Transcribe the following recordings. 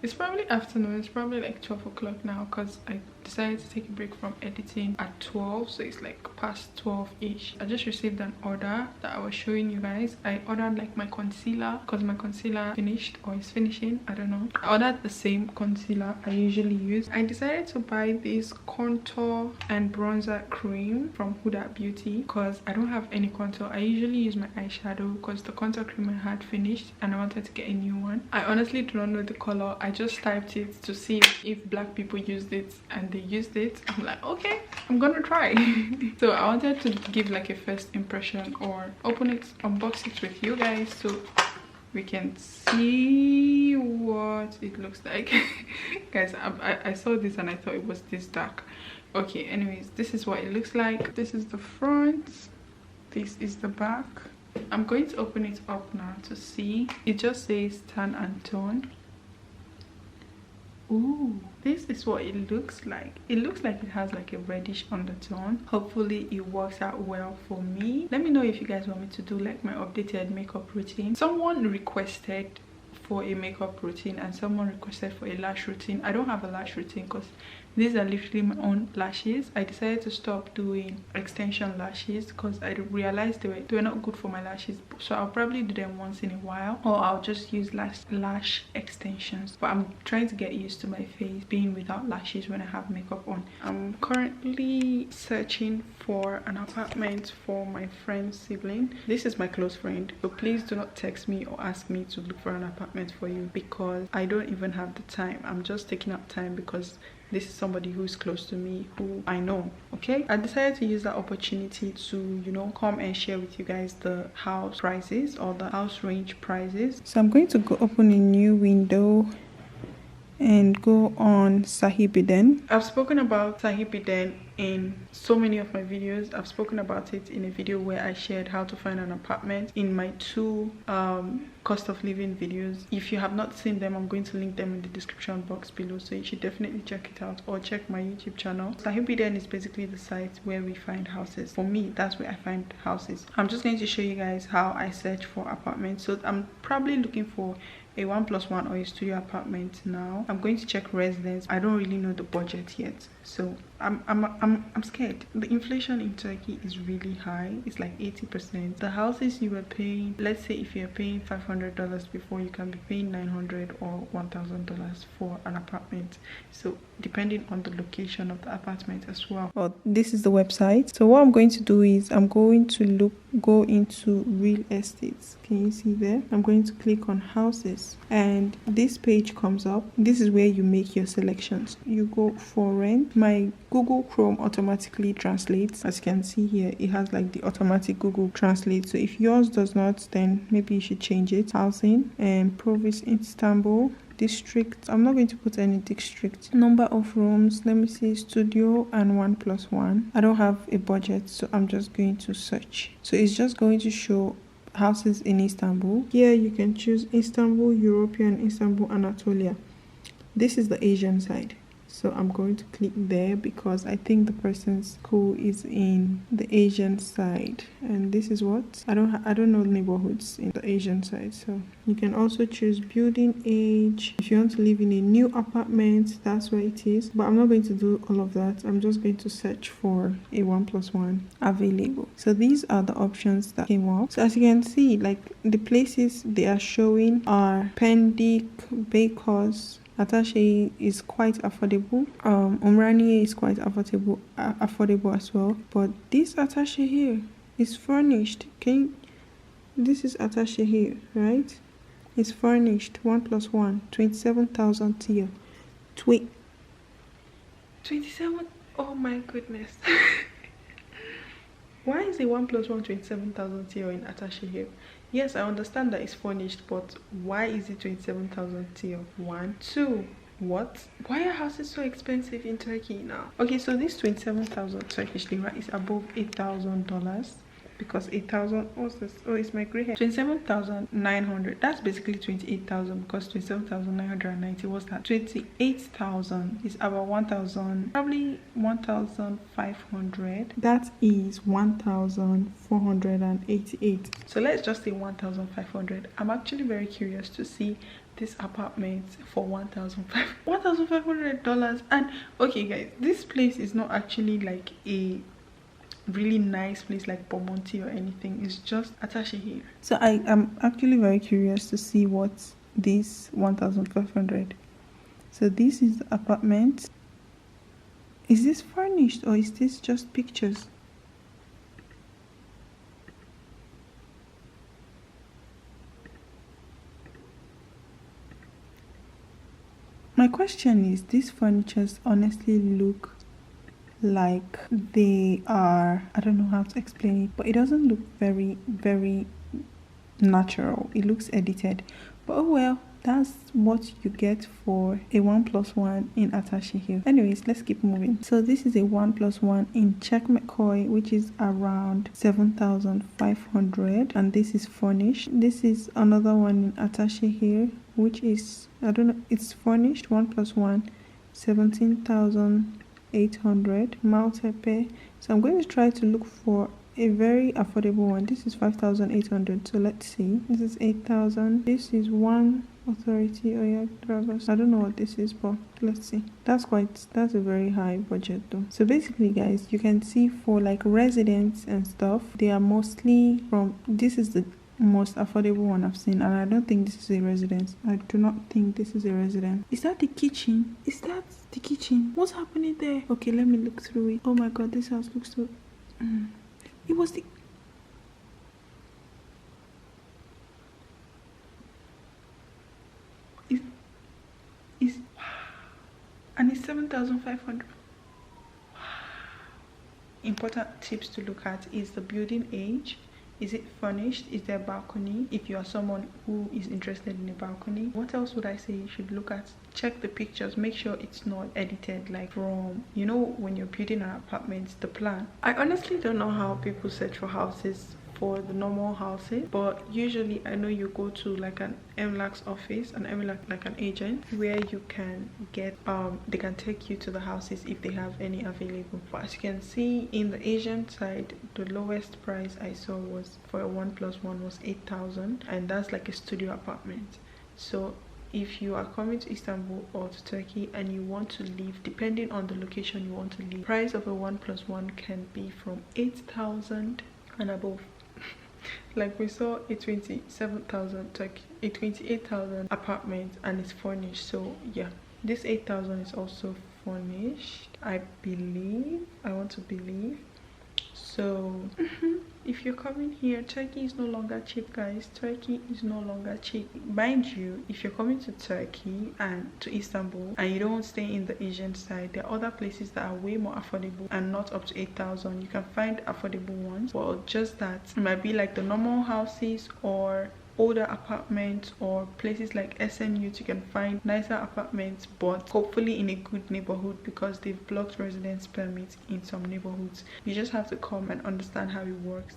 It's probably afternoon. It's probably like 12 o'clock now because I decided to take a break from editing at 12, so it's like past 12-ish. I just received an order that I was showing you guys. I ordered like my concealer because my concealer finished or is finishing, I don't know. I ordered the same concealer I usually use. I decided to buy this contour and bronzer cream from Huda Beauty because I don't have any contour. I usually use my eyeshadow because the contour cream I had finished and I wanted to get a new one. I honestly do not know the color. I just typed it to see if black people used it and they used it. I'm like, okay, I'm gonna try. So I wanted to give like a first impression or open it, unbox it with you guys so we can see what it looks like. Guys, I saw this and I thought it was this dark. Okay, anyways, this is what it looks like. This is the front, this is the back. I'm going to open it up now to see. It just says tan and tone. Ooh, this is what it looks like. It looks like it has like a reddish undertone. Hopefully it works out well for me. Let me know if you guys want me to do like my updated makeup routine. Someone requested for a makeup routine and someone requested for a lash routine. I don't have a lash routine because these are literally my own lashes. I decided to stop doing extension lashes because I realized they were not good for my lashes, so I'll probably do them once in a while, or I'll just use lash extensions. But I'm trying to get used to my face being without lashes when I have makeup on. I'm currently searching for an apartment for my friend's sibling. This is my close friend, so please do not text me or ask me to look for an apartment for you because I don't even have the time. I'm just taking up time because this is somebody who's close to me, who I know. Okay, I decided to use that opportunity to, you know, come and share with you guys the house prices or the house range prices. So I'm going to go open a new window and go on Sahibiden. I've spoken about Sahibiden in so many of my videos. I've spoken about it in a video where I shared how to find an apartment in my two cost of living videos. If you have not seen them, I'm going to link them in the description box below, so you should definitely check it out or check my YouTube channel. Sahibiden is basically the site where we find houses. For me, that's where I find houses. I'm just going to show you guys how I search for apartments. So I'm probably looking for a 1+1 or a studio apartment now. I'm going to check residence. I don't really know the budget yet, so I'm scared. The inflation in Turkey is really high. It's like 80%. The houses you were paying, let's say if you're paying 500 $500 before you can be paying $900 or $1,000 for an apartment. So depending on the location of the apartment as well. Well, this is the website. So what I'm going to do is I'm going to go into real estate. Can you see there? I'm going to click on houses and this page comes up. This is where you make your selections. You go for rent. My Google Chrome automatically translates. As you can see here, it has like the automatic Google Translate. So if yours does not, then maybe you should change it. Housing and province Istanbul. District, I'm not going to put any district. Number of rooms, let me see, studio and 1+1. I don't have a budget, so I'm just going to search. So it's just going to show houses in Istanbul. Here you can choose Istanbul, European, Istanbul, Anatolia. This is the Asian side. So I'm going to click there because I think the person's school is in the Asian side, and this is what I don't know neighborhoods in the Asian side. So you can also choose building age. If you want to live in a new apartment, that's where it is. But I'm not going to do all of that. I'm just going to search for a 1+1 available. So these are the options that came up. So as you can see, like the places they are showing are Pendik, Bakers. Attaché is quite affordable. Umrani is quite affordable as well. But this Attaché here is furnished. This is Attaché here, right? It's furnished 1+1, 27,000 TL. 27. Oh my goodness. Why is a 1+1 27,000 TL in Attaché here? Yes, I understand that it's furnished, but why is it 27,000 TL? 1, 2. What? Why are houses so expensive in Turkey now? Okay, so this 27,000 Turkish lira is above $8,000 because 8,000. What's this? Oh, it's my gray hair. 27,900. That's basically 28,000 because 27,990. What's that? 28,000 is about 1,000, probably 1,500. That is 1,488. So let's just say 1,500. I'm actually very curious to see this apartment for $1,500. And okay guys, this place is not actually like a really nice place like Bomonti or anything. It's just Attaché here. So I am actually very curious to see what this 1,500. So this is the apartment. Is this furnished or is this just pictures? My question is, these furnitures honestly look like they are, I don't know how to explain it, but it doesn't look very natural. It looks edited, but oh well, that's what you get for a 1+1 in Attaché Hill. Anyways, let's keep moving. So this is a 1+1 in Chekmekoy, which is around 7,500, and this is furnished. This is another one in Attaché Hill, which is, I don't know, it's furnished 1+1, 17,800. Maltepe. So I'm going to try to look for a very affordable one. This is 5,800. So let's see. This is 8,000. This is one authority. Oh yeah, drivers. I don't know what this is, but let's see. That's a very high budget though. So basically guys, you can see for like residents and stuff, they are mostly from, this is the most affordable one I've seen, and I don't think this is a residence. I do not think this is a residence. Is that the kitchen? Is that the kitchen? What's happening there? Okay, let me look through it. Oh my god, this house looks so it was the is and it's 7,500. Important tips to look at is the building age. Is it furnished? Is there a balcony? If you are someone who is interested in a balcony. What else would I say you should look at? Check the pictures. Make sure it's not edited like from, you know, when you're building an apartment, the plan. I honestly don't know how people search for houses for the normal houses, but usually I know you go to like an MLAX office, an MLAX like an agent, where you can get they can take you to the houses if they have any available. But as you can see in the Asian side, the lowest price I saw was for a 1+1 was 8,000, and that's like a studio apartment. So if you are coming to Istanbul or to Turkey and you want to live, depending on the location you want to live, price of a 1+1 can be from 8,000 and above. Like we saw a 27,000 Turkey, a 28,000 apartment, and it's furnished. So yeah, this 8,000 is also furnished, I believe. I want to believe. So if you're coming here, Turkey is no longer cheap, guys. Turkey is no longer cheap. Mind you, if you're coming to Turkey and to Istanbul and you don't stay in the Asian side, there are other places that are way more affordable and not up to 8,000. You can find affordable ones, but just that it might be like the normal houses or older apartments, or places like SMU. You can find nicer apartments, but hopefully in a good neighborhood, because they've blocked residence permits in some neighborhoods. You just have to come and understand how it works.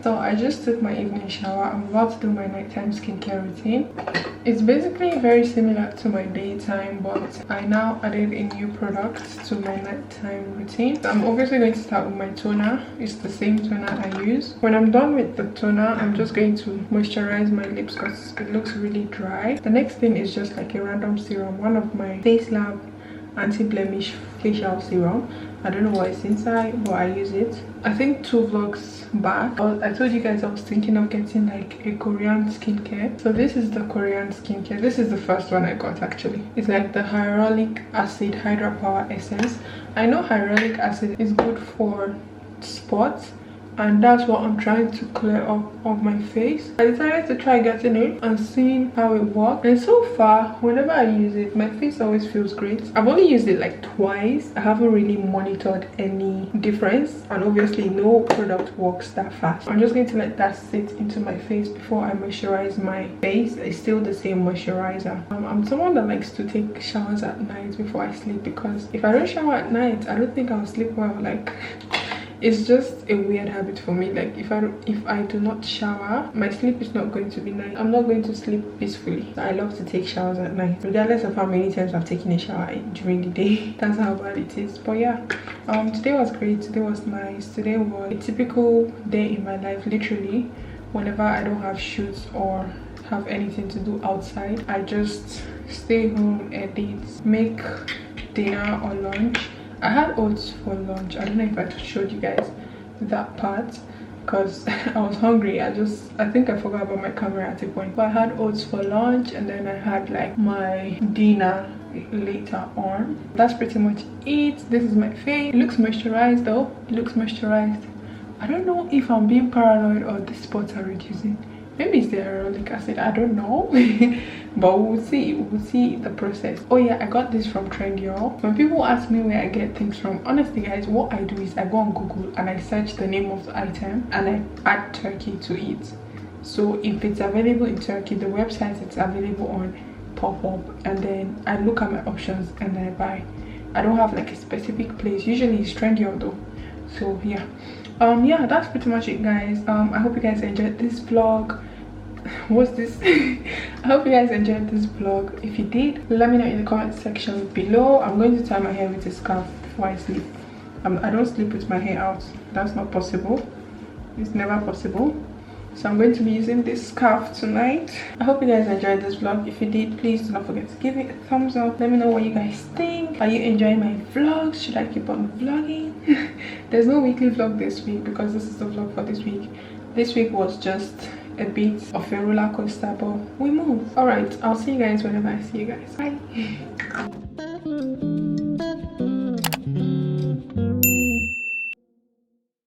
So I just took my evening shower. I'm about to do my nighttime skincare routine. It's basically very similar to my daytime, but I now added a new product to my nighttime routine. So I'm obviously going to start with my toner. It's the same toner I use. When I'm done with the toner, I'm just going to moisturize my lips because it looks really dry. The next thing is just like a random serum, one of my Face Lab anti-blemish facial serum. I don't know what it's inside, but I use it. I think 2 vlogs back I told you guys I was thinking of getting like a Korean skincare. So this is the Korean skincare. This is the first one I got actually. It's like the hyaluronic acid hydra power essence. I know hyaluronic acid is good for spots, and that's what I'm trying to clear up of my face. I decided to try getting it and seeing how it works, and so far whenever I use it, my face always feels great. I've only used it like twice. I haven't really monitored any difference, and obviously no product works that fast. I'm just going to let that sit into my face before I moisturize my face. It's still the same moisturizer. I'm someone that likes to take showers at night before I sleep, because if I don't shower at night, I don't think I'll sleep well. Like, it's just a weird habit for me. Like if I do not shower, my sleep is not going to be nice. I'm not going to sleep peacefully. I love to take showers at night, regardless of how many times I've taken a shower during the day. That's how bad it is. But yeah, today was great. Today was nice. Today was a typical day in my life. Literally, whenever I don't have shoots or have anything to do outside, I just stay home, edit, make dinner or lunch. I had oats for lunch. I don't know if I showed you guys that part because I was hungry. I think I forgot about my camera at a point. But I had oats for lunch, and then I had like my dinner later on. That's pretty much it. This is my face. It looks moisturized though. It looks moisturized. I don't know if I'm being paranoid or the spots are reducing. Maybe it's the hyaluronic acid, I don't know. But we'll see the process. Oh yeah, I got this from Trendyol. When people ask me where I get things from, honestly guys, what I do is I go on Google and I search the name of the item and I add Turkey to it. So if it's available in Turkey, the website it's available on pop up, and then I look at my options and then I buy. I don't have like a specific place. Usually it's Trendyol though. So yeah, yeah, that's pretty much it guys. I hope you guys enjoyed this vlog. What's this? I hope you guys enjoyed this vlog. If you did, let me know in the comment section below. I'm going to tie my hair with a scarf before I sleep. I don't sleep with my hair out. That's not possible. It's never possible. So I'm going to be using this scarf tonight. I hope you guys enjoyed this vlog. If you did, please do not forget to give it a thumbs up. Let me know what you guys think. Are you enjoying my vlogs? Should I keep on vlogging? There's no weekly vlog this week because this is the vlog for this week. This week was just a bit of a roller coaster, but we move. All right, I'll see you guys whenever I see you guys. Bye.